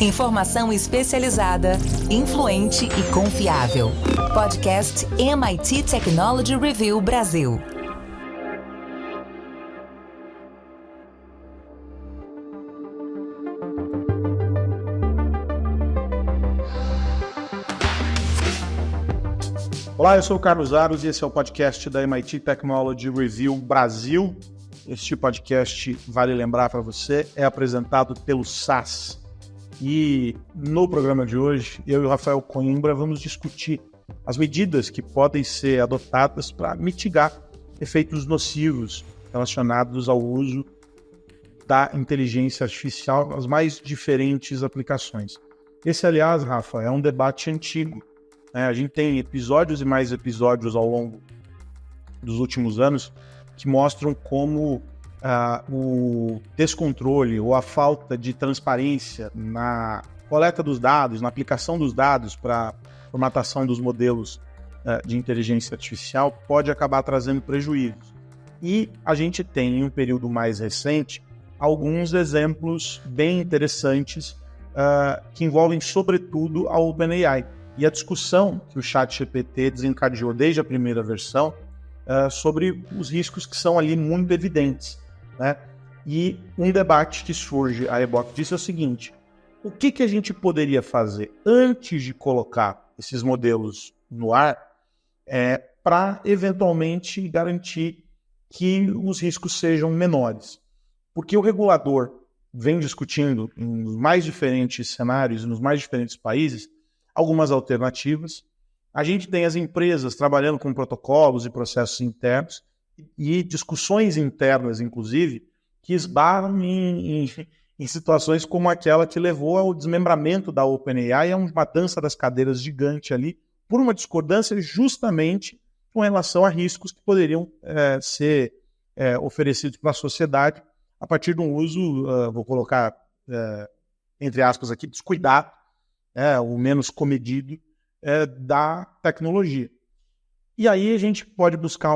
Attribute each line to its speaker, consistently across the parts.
Speaker 1: Informação especializada, influente e confiável. Podcast MIT Technology Review Brasil.
Speaker 2: Olá, eu sou o Carlos Aros e esse é o podcast da MIT Technology Review Brasil. Este podcast, vale lembrar para você, é apresentado pelo SAS. E no programa de hoje, eu e o Rafael Coimbra vamos discutir as medidas que podem ser adotadas para mitigar efeitos nocivos relacionados ao uso da inteligência artificial nas mais diferentes aplicações. Esse, aliás, Rafa, é um debate antigo. A gente tem episódios e mais episódios ao longo dos últimos anos que mostram como o descontrole ou a falta de transparência na coleta dos dados, na aplicação dos dados para a formatação dos modelos de inteligência artificial pode acabar trazendo prejuízos. E a gente tem, em um período mais recente, alguns exemplos bem interessantes que envolvem, sobretudo, a OpenAI. E a discussão que o ChatGPT desencadeou desde a primeira versão sobre os riscos que são ali muito evidentes, né? E um debate que surge a reboque disso é o seguinte: o que a gente poderia fazer antes de colocar esses modelos no ar para eventualmente garantir que os riscos sejam menores? Porque o regulador vem discutindo nos mais diferentes cenários e nos mais diferentes países algumas alternativas. A gente tem as empresas trabalhando com protocolos e processos internos e discussões internas, inclusive, que esbarram em situações como aquela que levou ao desmembramento da OpenAI, a uma dança das cadeiras gigante ali, por uma discordância justamente com relação a riscos que poderiam ser oferecidos para a sociedade a partir de um uso, vou colocar entre aspas aqui, descuidado, o menos comedido da tecnologia. E aí a gente pode buscar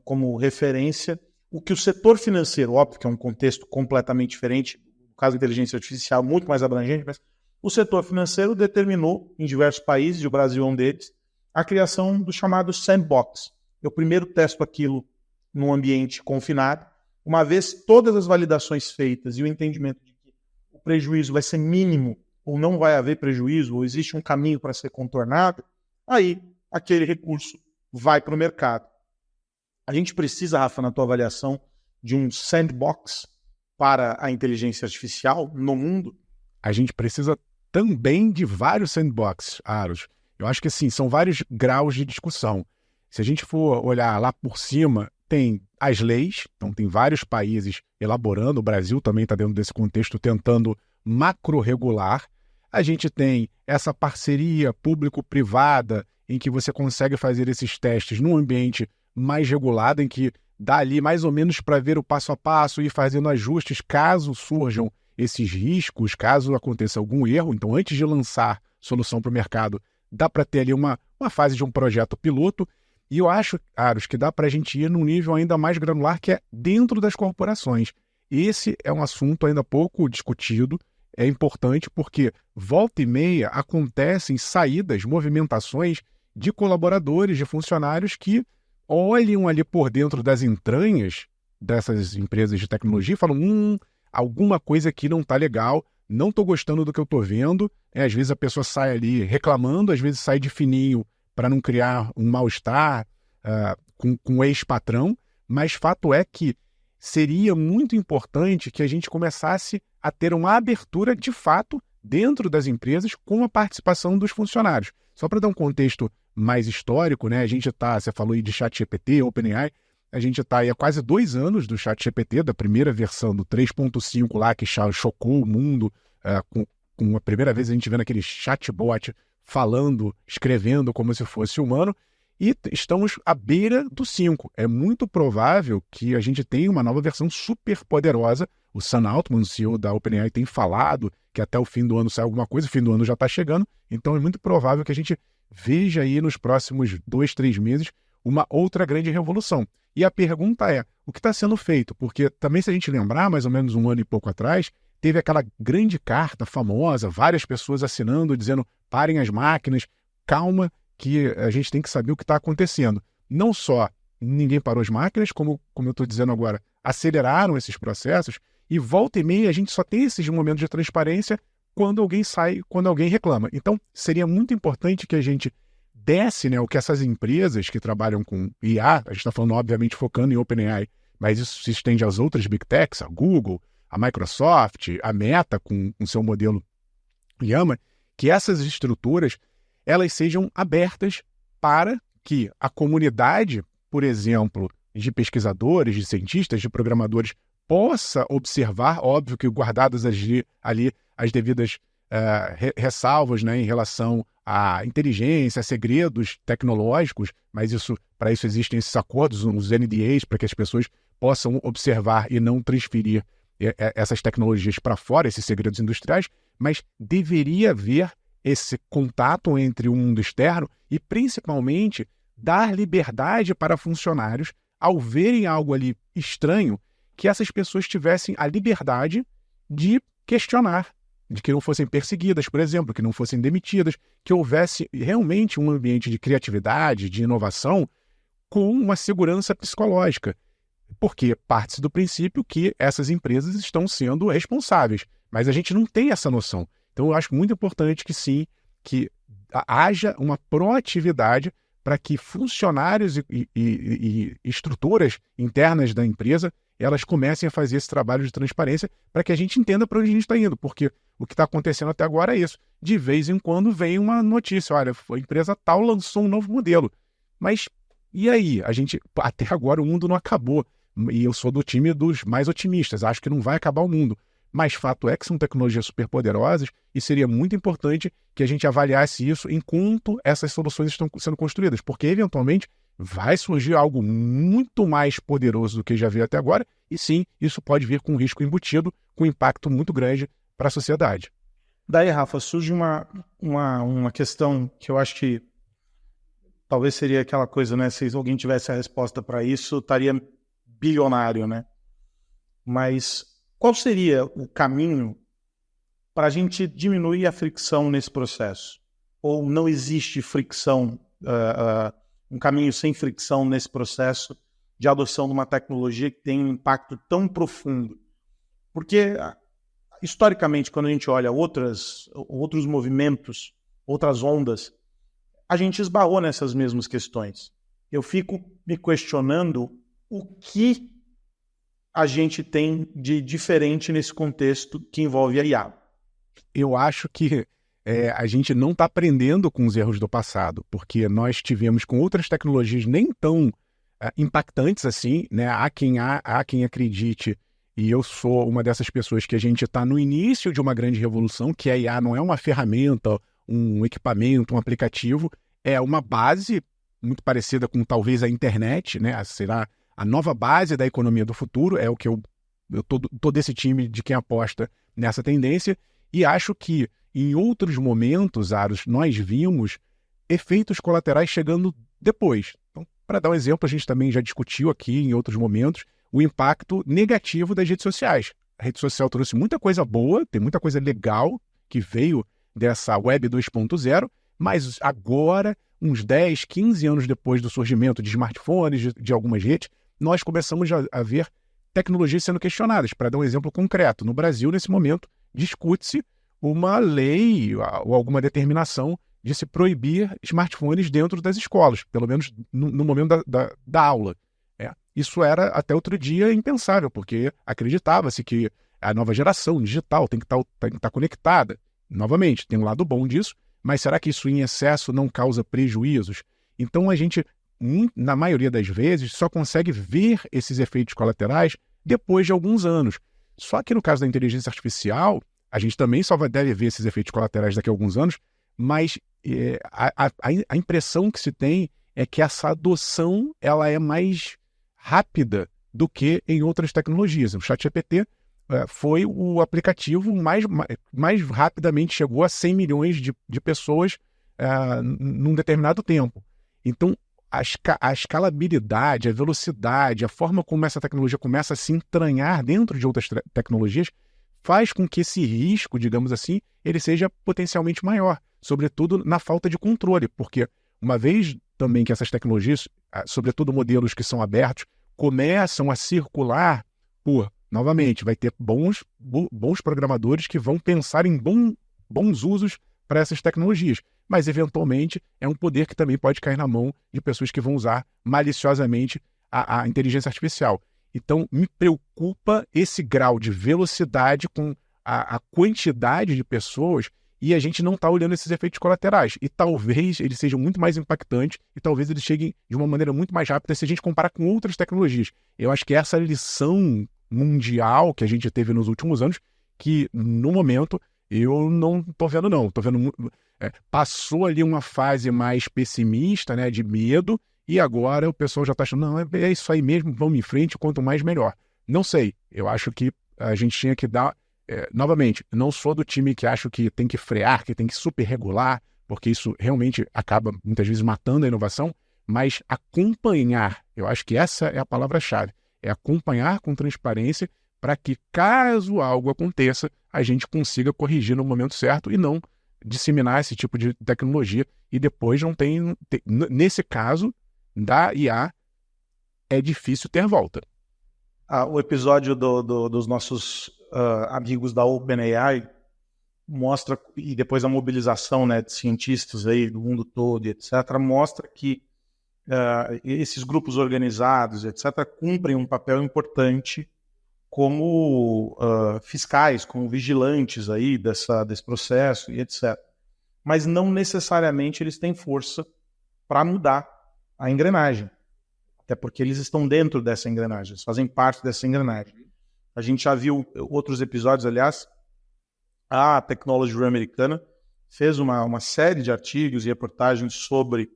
Speaker 2: como referência o que o setor financeiro, óbvio que é um contexto completamente diferente, no caso da inteligência artificial, muito mais abrangente, mas o setor financeiro determinou em diversos países, e o Brasil é um deles, a criação do chamado sandbox. Eu primeiro testo aquilo num ambiente confinado, uma vez todas as validações feitas e o entendimento de que o prejuízo vai ser mínimo ou não vai haver prejuízo, ou existe um caminho para ser contornado, aí aquele recurso vai para o mercado. A gente precisa, Rafa, na tua avaliação, de um sandbox para a inteligência artificial no mundo?
Speaker 3: A gente precisa também de vários sandboxes, Aros. Eu acho que assim, são vários graus de discussão. Se a gente for olhar lá por cima, tem as leis, então tem vários países elaborando, o Brasil também está dentro desse contexto tentando macro-regular. A gente tem essa parceria público-privada em que você consegue fazer esses testes num ambiente mais regulado, em que dá ali mais ou menos para ver o passo a passo e fazendo ajustes caso surjam esses riscos, caso aconteça algum erro. Então, antes de lançar solução para o mercado, dá para ter ali uma fase de um projeto piloto. E eu acho, Aros, que dá para a gente ir num nível ainda mais granular, que é dentro das corporações. Esse é um assunto ainda pouco discutido. É importante porque volta e meia acontecem saídas, movimentações de colaboradores, de funcionários que olham ali por dentro das entranhas dessas empresas de tecnologia e falam, alguma coisa aqui não está legal, não estou gostando do que eu estou vendo. Às vezes a pessoa sai ali reclamando, às vezes sai de fininho para não criar um mal-estar com o ex-patrão, mas fato é que seria muito importante que a gente começasse a ter uma abertura de fato dentro das empresas com a participação dos funcionários. Só para dar um contexto mais histórico, né? A gente está, você falou aí de ChatGPT, OpenAI, a gente está aí há quase 2 anos do ChatGPT, da primeira versão do 3.5 lá, que chocou o mundo, com a primeira vez a gente vendo aquele chatbot falando, escrevendo como se fosse humano, e estamos à beira do 5. É muito provável que a gente tenha uma nova versão super poderosa. O Sam Altman, o CEO da OpenAI, tem falado que até o fim do ano sai alguma coisa, o fim do ano já está chegando, então é muito provável que a gente veja aí nos próximos 2, 3 meses uma outra grande revolução. E a pergunta é, o que está sendo feito? Porque também, se a gente lembrar, mais ou menos 1 ano e pouco atrás, teve aquela grande carta famosa, várias pessoas assinando, dizendo parem as máquinas, calma, que a gente tem que saber o que está acontecendo. Não só ninguém parou as máquinas, como eu estou dizendo agora, aceleraram esses processos, e volta e meia a gente só tem esses momentos de transparência quando alguém sai, quando alguém reclama. Então, seria muito importante que a gente desse, né, o que essas empresas que trabalham com IA, a gente está falando, obviamente, focando em OpenAI, mas isso se estende às outras Big Techs, a Google, a Microsoft, a Meta com o seu modelo Llama, que essas estruturas elas sejam abertas para que a comunidade, por exemplo, de pesquisadores, de cientistas, de programadores, possa observar, óbvio que guardadas ali as devidas ressalvas, né, em relação à inteligência, a segredos tecnológicos, mas para isso existem esses acordos, os NDAs, para que as pessoas possam observar e não transferir essas tecnologias para fora, esses segredos industriais, mas deveria haver esse contato entre o mundo externo e, principalmente, dar liberdade para funcionários, ao verem algo ali estranho, que essas pessoas tivessem a liberdade de questionar, de que não fossem perseguidas, por exemplo, que não fossem demitidas, que houvesse realmente um ambiente de criatividade, de inovação, com uma segurança psicológica. Porque parte-se do princípio que essas empresas estão sendo responsáveis, mas a gente não tem essa noção. Então, eu acho muito importante que sim, que haja uma proatividade para que funcionários e estruturas internas da empresa elas comecem a fazer esse trabalho de transparência para que a gente entenda para onde a gente está indo, porque o que está acontecendo até agora é isso. De vez em quando vem uma notícia, olha, a empresa tal lançou um novo modelo. Mas e aí? Até agora o mundo não acabou. E eu sou do time dos mais otimistas, acho que não vai acabar o mundo. Mas fato é que são tecnologias superpoderosas e seria muito importante que a gente avaliasse isso enquanto essas soluções estão sendo construídas, porque eventualmente vai surgir algo muito mais poderoso do que já veio até agora e sim, isso pode vir com um risco embutido, com um impacto muito grande para a sociedade.
Speaker 2: Daí, Rafa, surge uma questão que eu acho que talvez seria aquela coisa, né? Se alguém tivesse a resposta para isso, estaria bilionário, né? Mas qual seria o caminho para a gente diminuir a fricção nesse processo? Ou não existe fricção, um caminho sem fricção nesse processo de adoção de uma tecnologia que tem um impacto tão profundo? Porque, historicamente, quando a gente olha outros movimentos, outras ondas, a gente esbarrou nessas mesmas questões. Eu fico me questionando o que a gente tem de diferente nesse contexto que envolve a IA.
Speaker 3: Eu acho que a gente não está aprendendo com os erros do passado, porque nós tivemos com outras tecnologias nem tão impactantes assim, né? Há quem acredite, e eu sou uma dessas pessoas, que a gente está no início de uma grande revolução, que a IA não é uma ferramenta, um equipamento, um aplicativo, é uma base muito parecida com talvez a internet, né? Será a nova base da economia do futuro, é o que eu tô desse time de quem aposta nessa tendência, e acho que em outros momentos, Aros, nós vimos efeitos colaterais chegando depois. Então, para dar um exemplo, a gente também já discutiu aqui em outros momentos o impacto negativo das redes sociais. A rede social trouxe muita coisa boa, tem muita coisa legal que veio dessa Web 2.0, mas agora, uns 10, 15 anos depois do surgimento de smartphones, de algumas redes, nós começamos a ver tecnologias sendo questionadas. Para dar um exemplo concreto, no Brasil, nesse momento, discute-se uma lei ou alguma determinação de se proibir smartphones dentro das escolas, pelo menos no momento da aula. Isso era até outro dia impensável, porque acreditava-se que a nova geração digital tem que estar conectada. Novamente, tem um lado bom disso, mas será que isso em excesso não causa prejuízos? Então a gente, na maioria das vezes, só consegue ver esses efeitos colaterais depois de alguns anos. Só que no caso da inteligência artificial, a gente também só deve ver esses efeitos colaterais daqui a alguns anos, mas a impressão que se tem é que essa adoção ela é mais rápida do que em outras tecnologias. O ChatGPT foi o aplicativo mais rapidamente, chegou a 100 milhões de pessoas num determinado tempo. Então, a escalabilidade, a velocidade, a forma como essa tecnologia começa a se entranhar dentro de outras tecnologias faz com que esse risco, digamos assim, ele seja potencialmente maior, sobretudo na falta de controle, porque uma vez também que essas tecnologias, sobretudo modelos que são abertos, começam a circular novamente, vai ter bons programadores que vão pensar em bons usos para essas tecnologias, mas eventualmente é um poder que também pode cair na mão de pessoas que vão usar maliciosamente a inteligência artificial. Então, me preocupa esse grau de velocidade com a quantidade de pessoas e a gente não está olhando esses efeitos colaterais. E talvez eles sejam muito mais impactantes e talvez eles cheguem de uma maneira muito mais rápida se a gente comparar com outras tecnologias. Eu acho que essa lição mundial que a gente teve nos últimos anos, que no momento eu não estou vendo não. Estou vendo passou ali uma fase mais pessimista, né, de medo, e agora o pessoal já está achando, não, é isso aí mesmo, vamos em frente, quanto mais melhor. Não sei, eu acho que a gente tinha que dar, novamente, não sou do time que acho que tem que frear, que tem que super regular, porque isso realmente acaba muitas vezes matando a inovação, mas acompanhar, eu acho que essa é a palavra-chave, é acompanhar com transparência para que, caso algo aconteça, a gente consiga corrigir no momento certo e não disseminar esse tipo de tecnologia e depois não tem nesse caso da IA, é difícil ter volta.
Speaker 2: O episódio dos nossos amigos da OpenAI mostra, e depois a mobilização, né, de cientistas aí do mundo todo, etc., mostra que esses grupos organizados, etc., cumprem um papel importante como fiscais, como vigilantes aí desse processo e etc. Mas não necessariamente eles têm força para mudar a engrenagem. Até porque eles estão dentro dessa engrenagem, eles fazem parte dessa engrenagem. A gente já viu outros episódios, aliás, a Technology Review americana fez uma série de artigos e reportagens sobre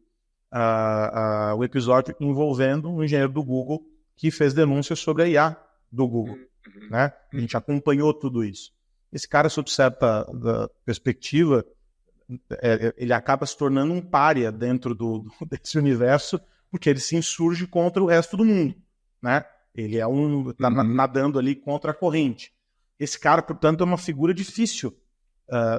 Speaker 2: o episódio envolvendo um engenheiro do Google que fez denúncias sobre a IA do Google. Né? A gente acompanhou tudo isso. Esse cara, sob certa perspectiva, ele acaba se tornando um pária dentro desse universo, porque ele se insurge contra o resto do mundo, né? Ele tá nadando ali contra a corrente. Esse cara, portanto, é uma figura difícil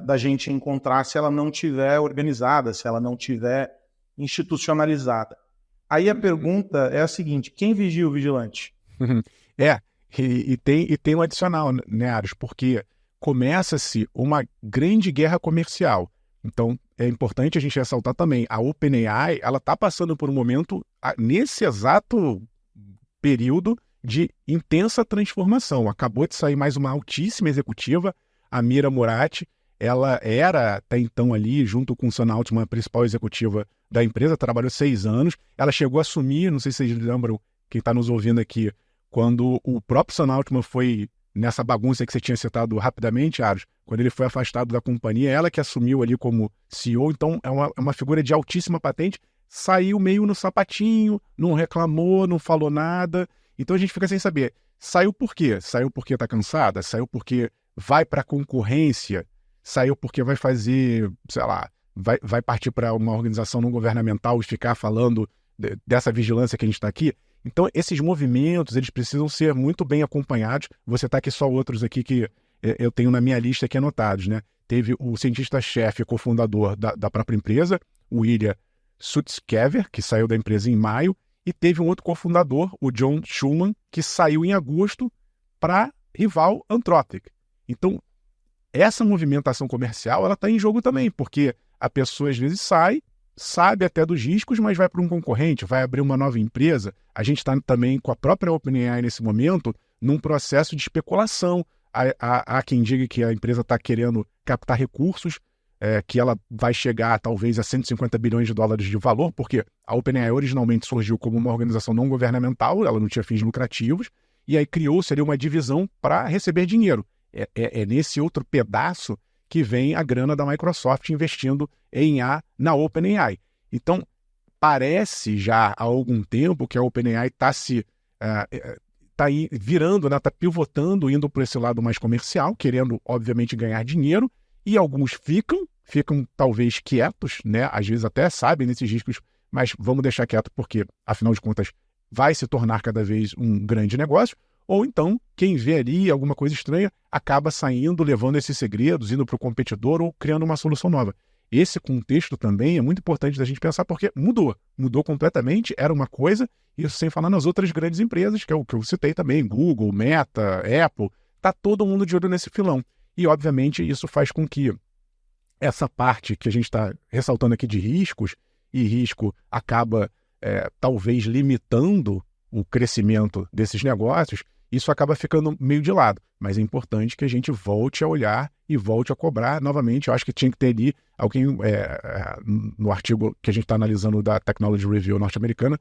Speaker 2: da gente encontrar se ela não tiver organizada, se ela não tiver institucionalizada. Aí a pergunta é a seguinte: quem vigia o vigilante?
Speaker 3: E tem um adicional, né, Aros? Porque começa-se uma grande guerra comercial. Então, é importante a gente ressaltar também, a OpenAI, ela está passando por um momento, nesse exato período, de intensa transformação. Acabou de sair mais uma altíssima executiva, a Mira Murati. Ela era, até então, ali, junto com o Sam Altman, a principal executiva da empresa, trabalhou 6 anos. Ela chegou a assumir, não sei se vocês lembram, quem está nos ouvindo aqui, quando o próprio Sam Altman foi nessa bagunça que você tinha citado rapidamente, Aros, quando ele foi afastado da companhia, ela que assumiu ali como CEO, então é uma figura de altíssima patente, saiu meio no sapatinho, não reclamou, não falou nada, então a gente fica sem saber, saiu por quê? Saiu porque está cansada? Saiu porque vai para a concorrência? Saiu porque vai fazer, sei lá, vai partir para uma organização não governamental e ficar falando dessa vigilância que a gente está aqui? Então, esses movimentos, eles precisam ser muito bem acompanhados. Você está aqui só outros aqui que eu tenho na minha lista aqui anotados, né? Teve o cientista-chefe e cofundador da própria empresa, o Ilya Sutskever, que saiu da empresa em maio, e teve um outro cofundador, o John Schulman, que saiu em agosto para rival Anthropic. Então, essa movimentação comercial, ela está em jogo também, porque a pessoa às vezes sabe até dos riscos, mas vai para um concorrente, vai abrir uma nova empresa. A gente está também com a própria OpenAI nesse momento num processo de especulação. Há quem diga que a empresa está querendo captar recursos, que ela vai chegar talvez a 150 bilhões de dólares de valor, porque a OpenAI originalmente surgiu como uma organização não governamental, ela não tinha fins lucrativos, e aí criou-se ali uma divisão para receber dinheiro. É nesse outro pedaço que vem a grana da Microsoft investindo em IA na OpenAI. Então, parece já há algum tempo que a OpenAI está virando, né, está pivotando, indo para esse lado mais comercial, querendo, obviamente, ganhar dinheiro, e alguns ficam talvez quietos, né? Às vezes até sabem desses riscos, mas vamos deixar quieto porque, afinal de contas, vai se tornar cada vez um grande negócio. ou então quem vê ali alguma coisa estranha acaba saindo, levando esses segredos, indo para o competidor ou criando uma solução nova. Esse contexto também é muito importante da gente pensar porque mudou completamente, era uma coisa, isso sem falar nas outras grandes empresas, que é o que eu citei também, Google, Meta, Apple, tá todo mundo de olho nesse filão. E, obviamente, isso faz com que essa parte que a gente está ressaltando aqui de riscos, e risco acaba talvez limitando o crescimento desses negócios, isso acaba ficando meio de lado. Mas é importante que a gente volte a olhar e volte a cobrar novamente. Eu acho que tinha que ter ali alguém, no artigo que a gente está analisando da Technology Review norte-americana,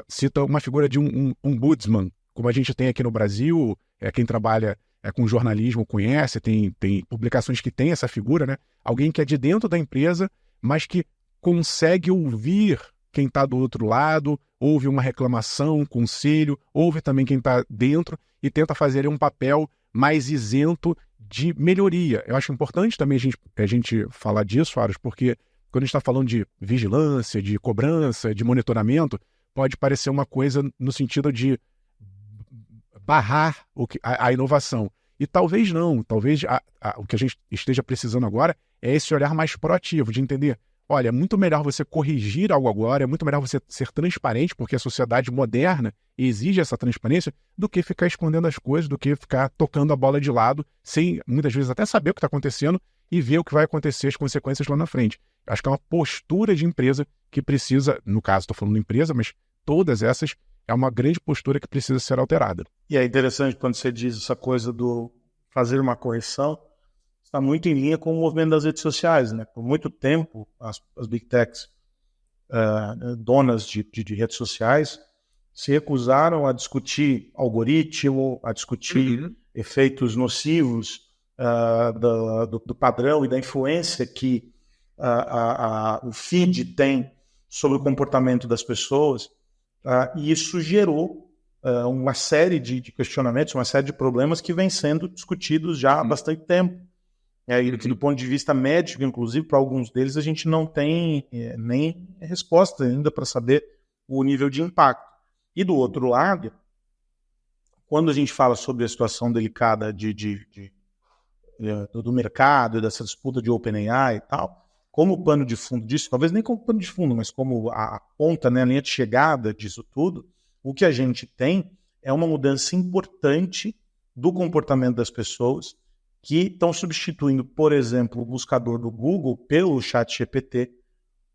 Speaker 3: cita uma figura de um ombudsman, como a gente tem aqui no Brasil, quem trabalha com jornalismo conhece, tem publicações que tem essa figura, né? Alguém que é de dentro da empresa, mas que consegue ouvir quem está do outro lado, ouve uma reclamação, um conselho, ouve também quem está dentro e tenta fazer um papel mais isento de melhoria. Eu acho importante também a gente falar disso, Aros, porque quando a gente está falando de vigilância, de cobrança, de monitoramento, pode parecer uma coisa no sentido de barrar a inovação. E talvez não, talvez o que a gente esteja precisando agora é esse olhar mais proativo, de entender, olha, é muito melhor você corrigir algo agora, é muito melhor você ser transparente, porque a sociedade moderna exige essa transparência, do que ficar escondendo as coisas, do que ficar tocando a bola de lado, sem muitas vezes até saber o que está acontecendo e ver o que vai acontecer, as consequências lá na frente. Acho que é uma postura de empresa que precisa, no caso estou falando de empresa, mas todas essas, é uma grande postura que precisa ser alterada.
Speaker 2: E é interessante quando você diz essa coisa do fazer uma correção, está muito em linha com o movimento das redes sociais, né? Por muito tempo, as big techs, donas de redes sociais, se recusaram a discutir algoritmo, a discutir efeitos nocivos do padrão e da influência que o feed tem sobre o comportamento das pessoas, e isso gerou uma série de questionamentos, uma série de problemas que vêm sendo discutidos já há bastante tempo. E do ponto de vista médico, inclusive, para alguns deles, a gente não tem nem resposta ainda para saber o nível de impacto. E do outro lado, quando a gente fala sobre a situação delicada do mercado, dessa disputa de OpenAI e tal, como pano de fundo disso, talvez nem como pano de fundo, mas como a ponta, né, a linha de chegada disso tudo, o que a gente tem é uma mudança importante do comportamento das pessoas que estão substituindo, por exemplo, o buscador do Google pelo ChatGPT,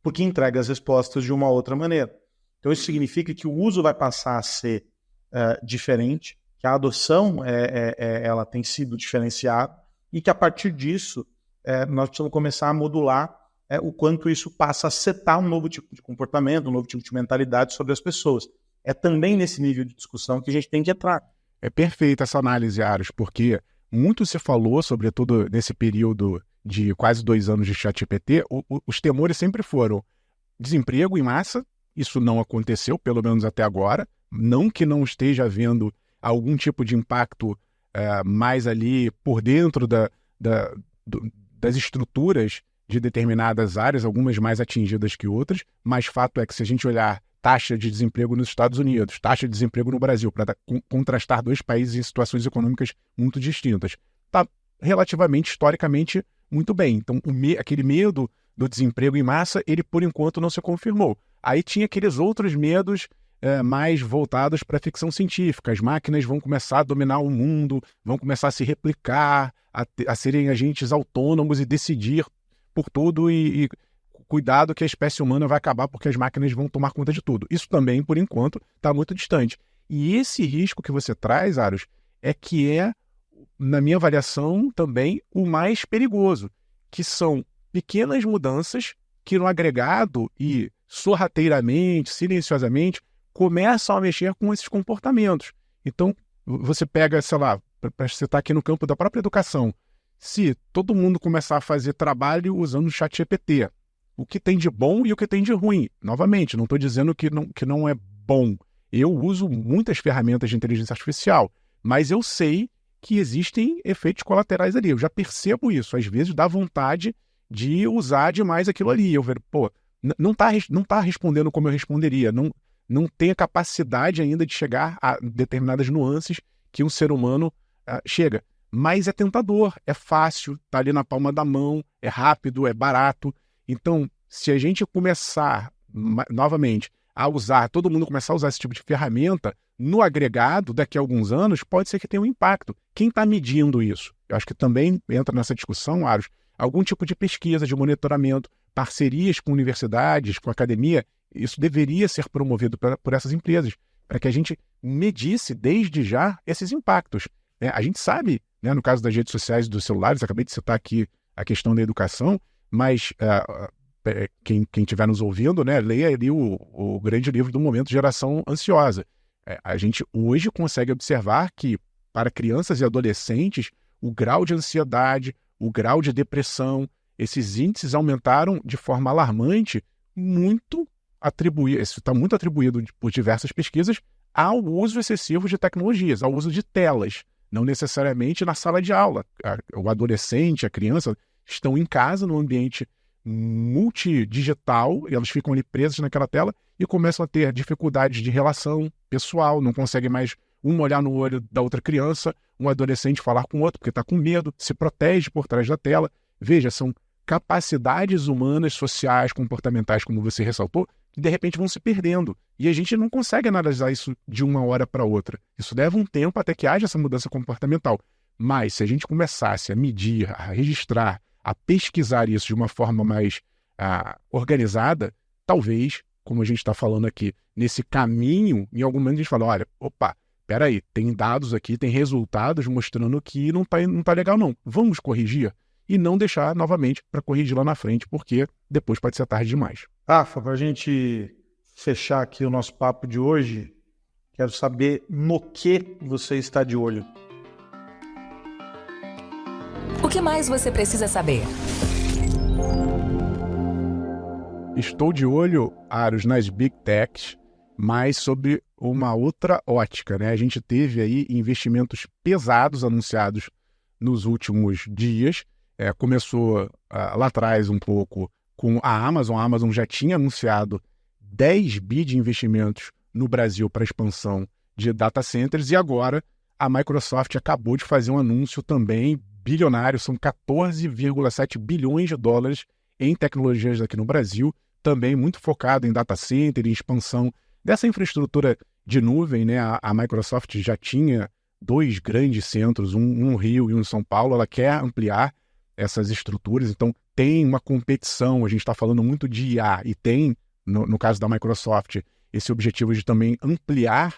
Speaker 2: porque entrega as respostas de uma outra maneira. Então isso significa que o uso vai passar a ser diferente, que a adoção ela tem sido diferenciada e que a partir disso nós precisamos começar a modular o quanto isso passa a setar um novo tipo de comportamento, um novo tipo de mentalidade sobre as pessoas. É também nesse nível de discussão que a gente tem que entrar.
Speaker 3: É perfeita essa análise, Aros, porque muito se falou, sobretudo nesse período de quase 2 anos de ChatGPT, os temores sempre foram desemprego em massa, isso não aconteceu, pelo menos até agora, não que não esteja havendo algum tipo de impacto mais ali por dentro das estruturas de determinadas áreas, algumas mais atingidas que outras, mas fato é que se a gente olhar taxa de desemprego nos Estados Unidos, taxa de desemprego no Brasil, para contrastar 2 países em situações econômicas muito distintas, está relativamente, historicamente, muito bem. Então, aquele medo do desemprego em massa, ele por enquanto não se confirmou. Aí tinha aqueles outros medos mais voltados para a ficção científica. As máquinas vão começar a dominar o mundo, vão começar a se replicar, a serem agentes autônomos e decidir por tudo e cuidado que a espécie humana vai acabar porque as máquinas vão tomar conta de tudo. Isso também, por enquanto, está muito distante. E esse risco que você traz, Aros, na minha avaliação, também o mais perigoso, que são pequenas mudanças que no agregado e sorrateiramente, silenciosamente, começam a mexer com esses comportamentos. Então, você pega, sei lá, para citar aqui no campo da própria educação, se todo mundo começar a fazer trabalho usando o ChatGPT, o que tem de bom e o que tem de ruim. Novamente, não estou dizendo que não é bom. Eu uso muitas ferramentas de inteligência artificial, mas eu sei que existem efeitos colaterais ali. Eu já percebo isso. Às vezes dá vontade de usar demais aquilo ali. Eu vejo, não tá respondendo como eu responderia. Não tem a capacidade ainda de chegar a determinadas nuances que um ser humano chega. Mas é tentador, é fácil, está ali na palma da mão, é rápido, é barato. Então, se a gente começar, novamente, a usar, todo mundo começar a usar esse tipo de ferramenta, no agregado, daqui a alguns anos, pode ser que tenha um impacto. Quem está medindo isso? Eu acho que também entra nessa discussão, Aros, algum tipo de pesquisa, de monitoramento, parcerias com universidades, com academia, isso deveria ser promovido por essas empresas, para que a gente medisse desde já esses impactos. A gente sabe, né, no caso das redes sociais e dos celulares, acabei de citar aqui a questão da educação, mas quem estiver nos ouvindo, né, leia ali o grande livro do momento, Geração Ansiosa. A gente hoje consegue observar que, para crianças e adolescentes, o grau de ansiedade, o grau de depressão, esses índices aumentaram de forma alarmante, isso está muito atribuído por diversas pesquisas ao uso excessivo de tecnologias, ao uso de telas, não necessariamente na sala de aula. O adolescente, a criança, estão em casa, num ambiente multidigital, e elas ficam ali presas naquela tela e começam a ter dificuldades de relação pessoal, não conseguem mais um olhar no olho da outra criança, um adolescente falar com o outro porque está com medo, se protege por trás da tela. Veja, são capacidades humanas, sociais, comportamentais, como você ressaltou, que de repente vão se perdendo. E a gente não consegue analisar isso de uma hora para outra. Isso leva um tempo até que haja essa mudança comportamental. Mas se a gente começasse a medir, a registrar, a pesquisar isso de uma forma mais organizada, talvez, como a gente está falando aqui, nesse caminho, em algum momento a gente fala, olha, peraí, tem dados aqui, tem resultados mostrando que não tá legal não. Vamos corrigir? E não deixar novamente para corrigir lá na frente, porque depois pode ser tarde demais.
Speaker 2: Rafa, para a gente fechar aqui o nosso papo de hoje, quero saber no que você está de olho.
Speaker 1: O que mais você precisa saber?
Speaker 3: Estou de olho, Aros, nas Big Techs, mas sobre uma outra ótica, né? A gente teve aí investimentos pesados anunciados nos últimos dias. Começou lá atrás um pouco com a Amazon. A Amazon já tinha anunciado 10 bi de investimentos no Brasil para expansão de data centers e agora a Microsoft acabou de fazer um anúncio também bilionário, são 14,7 bilhões de dólares em tecnologias aqui no Brasil, também muito focado em data center, em expansão dessa infraestrutura de nuvem, né? A Microsoft já tinha 2 grandes centros, um no Rio e um em São Paulo, ela quer ampliar essas estruturas, então tem uma competição, a gente está falando muito de IA e tem, no caso da Microsoft, esse objetivo de também ampliar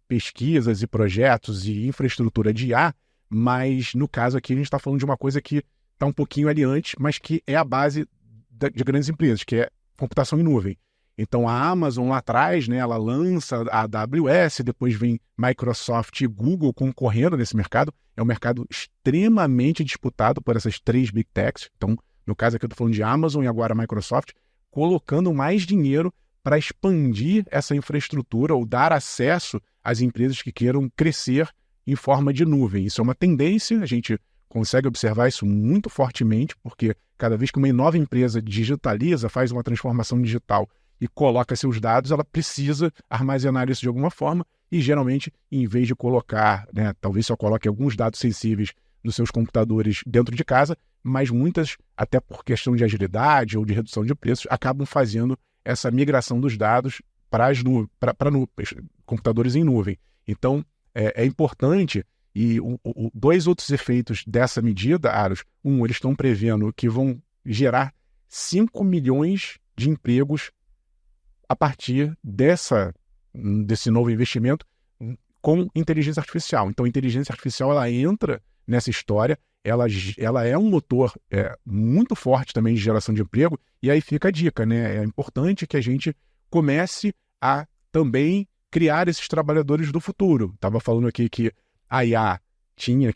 Speaker 3: pesquisas e projetos e infraestrutura de IA, mas no caso aqui a gente está falando de uma coisa que está um pouquinho ali antes, mas que é a base de grandes empresas, que é computação em nuvem. Então a Amazon lá atrás, né, ela lança a AWS, depois vem Microsoft e Google concorrendo nesse mercado. É um mercado extremamente disputado por essas 3 Big Techs. Então, no caso aqui eu estou falando de Amazon e agora Microsoft, colocando mais dinheiro para expandir essa infraestrutura ou dar acesso às empresas que queiram crescer em forma de nuvem. Isso é uma tendência, a gente consegue observar isso muito fortemente, porque cada vez que uma nova empresa digitaliza, faz uma transformação digital e coloca seus dados, ela precisa armazenar isso de alguma forma e, geralmente, em vez de colocar, né, talvez só coloque alguns dados sensíveis nos seus computadores dentro de casa, mas muitas, até por questão de agilidade ou de redução de preços, acabam fazendo essa migração dos dados para computadores em nuvem. Então, é importante, e dois outros efeitos dessa medida, Aros, eles estão prevendo que vão gerar 5 milhões de empregos a partir desse novo investimento com inteligência artificial. Então, a inteligência artificial ela entra nessa história, ela é um motor muito forte também de geração de emprego, e aí fica a dica, né? É importante que a gente comece a também criar esses trabalhadores do futuro. Estava falando aqui que a IA tinha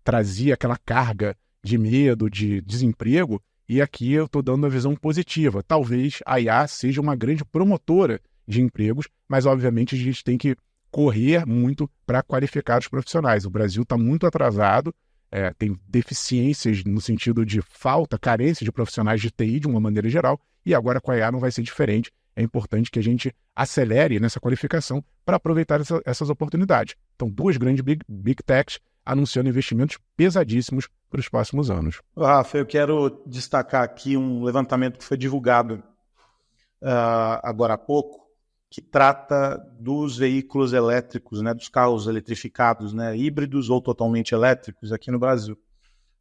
Speaker 3: trazia aquela carga de medo, de desemprego, e aqui eu estou dando a visão positiva. Talvez a IA seja uma grande promotora de empregos, mas obviamente a gente tem que correr muito para qualificar os profissionais. O Brasil está muito atrasado, tem deficiências no sentido de falta, carência de profissionais de TI de uma maneira geral, e agora com a IA não vai ser diferente. É é importante que a gente acelere nessa qualificação para aproveitar essas oportunidades. Então, 2 grandes big techs anunciando investimentos pesadíssimos para os próximos anos.
Speaker 2: Rafa, eu quero destacar aqui um levantamento que foi divulgado agora há pouco, que trata dos veículos elétricos, né, dos carros eletrificados, né, híbridos ou totalmente elétricos aqui no Brasil.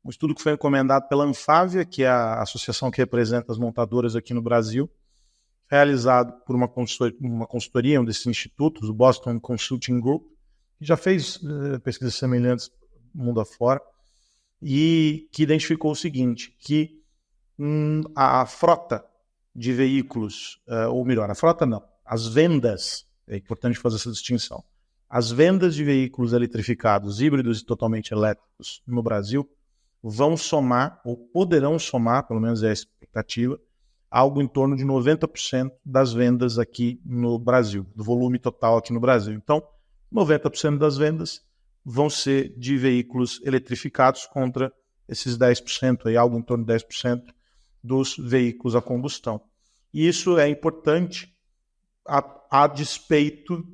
Speaker 2: Um estudo que foi encomendado pela Anfávia, que é a associação que representa as montadoras aqui no Brasil, realizado por uma consultoria, um desses institutos, o Boston Consulting Group, que já fez pesquisas semelhantes mundo afora, e que identificou o seguinte, que a frota de veículos, ou melhor, a frota não, as vendas, é importante fazer essa distinção, as vendas de veículos eletrificados, híbridos e totalmente elétricos no Brasil vão somar, ou poderão somar, pelo menos é a expectativa, algo em torno de 90% das vendas aqui no Brasil, do volume total aqui no Brasil. Então, 90% das vendas vão ser de veículos eletrificados contra esses 10%, aí, algo em torno de 10% dos veículos a combustão. E isso é importante a despeito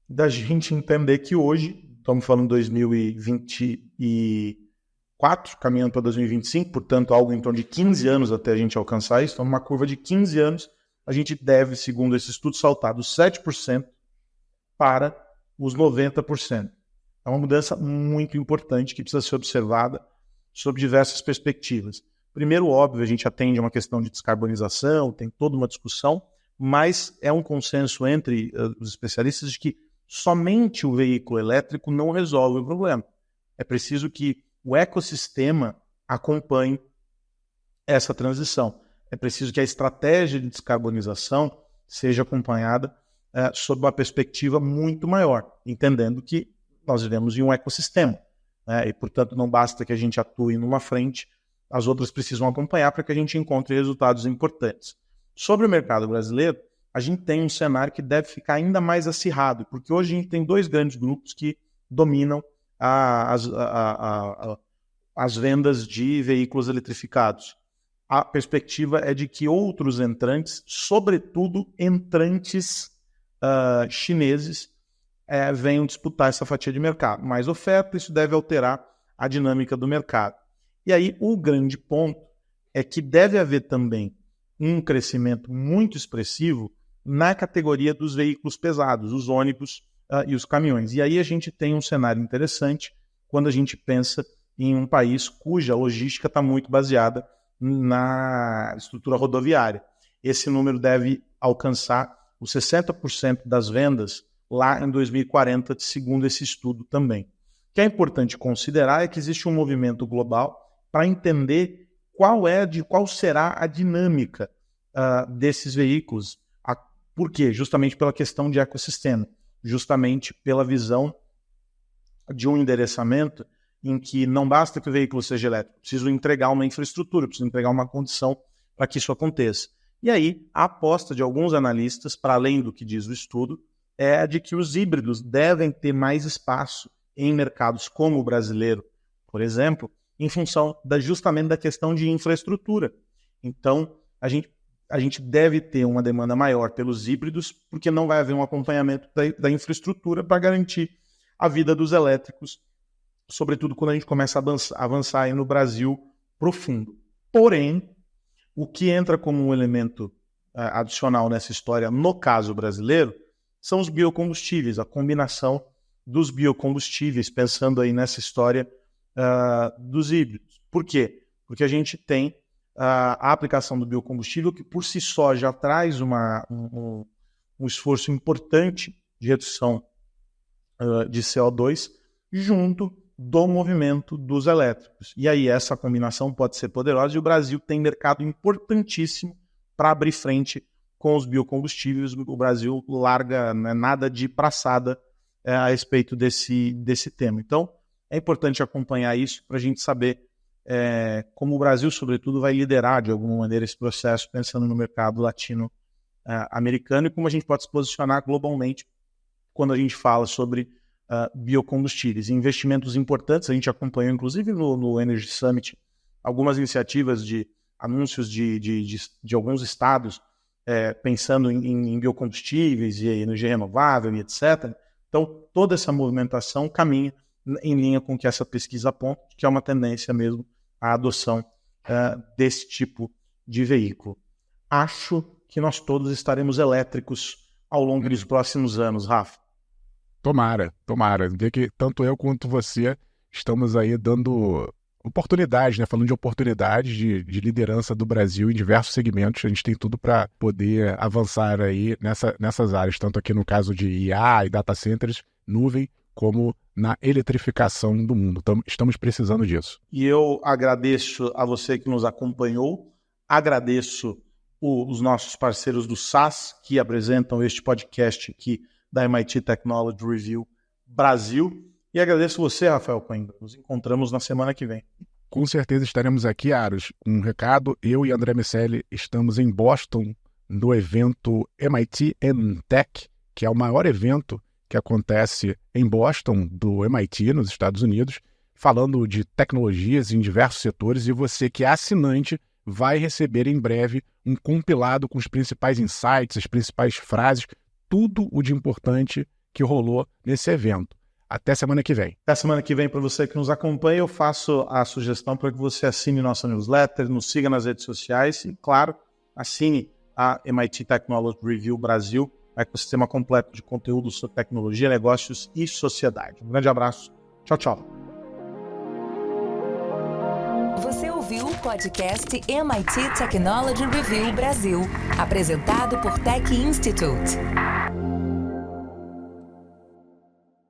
Speaker 2: da gente entender que hoje, estamos falando de 2024, caminhando para 2025, portanto, algo em torno de 15 anos até a gente alcançar isso, então, numa curva de 15 anos, a gente deve, segundo esse estudo, saltar dos 7% para os 90%. É uma mudança muito importante que precisa ser observada sob diversas perspectivas. Primeiro, óbvio, a gente atende a uma questão de descarbonização, tem toda uma discussão, mas é um consenso entre os especialistas de que somente o veículo elétrico não resolve o problema. É preciso que o ecossistema acompanhe essa transição. É preciso que a estratégia de descarbonização seja acompanhada sob uma perspectiva muito maior, entendendo que nós vivemos em um ecossistema, né? E, portanto, não basta que a gente atue numa frente, as outras precisam acompanhar para que a gente encontre resultados importantes. Sobre o mercado brasileiro, a gente tem um cenário que deve ficar ainda mais acirrado, porque hoje a gente tem 2 grandes grupos que dominam as vendas de veículos eletrificados. A perspectiva é de que outros entrantes, sobretudo entrantes chineses, venham disputar essa fatia de mercado. Mais oferta, isso deve alterar a dinâmica do mercado. E aí o grande ponto é que deve haver também um crescimento muito expressivo na categoria dos veículos pesados, os ônibus e os caminhões. E aí a gente tem um cenário interessante quando a gente pensa em um país cuja logística está muito baseada na estrutura rodoviária. Esse número deve alcançar os 60% das vendas lá em 2040, segundo esse estudo também. O que é importante considerar é que existe um movimento global para entender qual será a dinâmica desses veículos. Por quê? Justamente pela questão de ecossistema, justamente pela visão de um endereçamento em que não basta que o veículo seja elétrico, preciso entregar uma infraestrutura, preciso entregar uma condição para que isso aconteça. E aí, a aposta de alguns analistas, para além do que diz o estudo, é a de que os híbridos devem ter mais espaço em mercados como o brasileiro, por exemplo, em função justamente da questão de infraestrutura. Então, a gente deve ter uma demanda maior pelos híbridos, porque não vai haver um acompanhamento da infraestrutura para garantir a vida dos elétricos, sobretudo quando a gente começa a avançar aí no Brasil profundo. Porém, o que entra como um elemento adicional nessa história, no caso brasileiro, são os biocombustíveis, a combinação dos biocombustíveis, pensando aí nessa história dos híbridos. Por quê? Porque a gente tem a aplicação do biocombustível, que por si só já traz um esforço importante de redução de CO2, junto do movimento dos elétricos. E aí essa combinação pode ser poderosa e o Brasil tem mercado importantíssimo para abrir frente com os biocombustíveis. O Brasil larga nada de praçada a respeito desse tema. Então, é importante acompanhar isso para a gente saber como o Brasil, sobretudo, vai liderar de alguma maneira esse processo, pensando no mercado latino-americano e como a gente pode se posicionar globalmente quando a gente fala sobre biocombustíveis. Investimentos importantes, a gente acompanhou, inclusive, no Energy Summit, algumas iniciativas de anúncios de alguns estados pensando em biocombustíveis e energia renovável e etc. Então, toda essa movimentação caminha em linha com o que essa pesquisa aponta, que é uma tendência mesmo à adoção desse tipo de veículo. Acho que nós todos estaremos elétricos ao longo dos próximos anos, Rafa.
Speaker 3: Tomara. Vê que tanto eu quanto você estamos aí dando oportunidades, né? Falando de oportunidades de liderança do Brasil em diversos segmentos. A gente tem tudo para poder avançar aí nessas áreas, tanto aqui no caso de IA e data centers, nuvem, como na eletrificação do mundo. Estamos precisando disso.
Speaker 2: E eu agradeço a você que nos acompanhou, agradeço os nossos parceiros do SAS, que apresentam este podcast aqui da MIT Technology Review Brasil, e agradeço você, Rafael Coimbra. Nos encontramos na semana que vem.
Speaker 3: Com certeza estaremos aqui, Aros. Um recado, eu e André Miceli estamos em Boston no evento MIT Tech, que é o maior evento que acontece em Boston, do MIT, nos Estados Unidos, falando de tecnologias em diversos setores, e você que é assinante vai receber em breve um compilado com os principais insights, as principais frases, tudo o de importante que rolou nesse evento. Até semana que vem.
Speaker 2: Até semana que vem, para você que nos acompanha, eu faço a sugestão para que você assine nossa newsletter, nos siga nas redes sociais e, claro, assine a MIT Technology Review Brasil, o ecossistema completo de conteúdo sobre tecnologia, negócios e sociedade. Um grande abraço. Tchau, tchau.
Speaker 1: Você ouviu o podcast MIT Technology Review Brasil, apresentado por Tech Institute.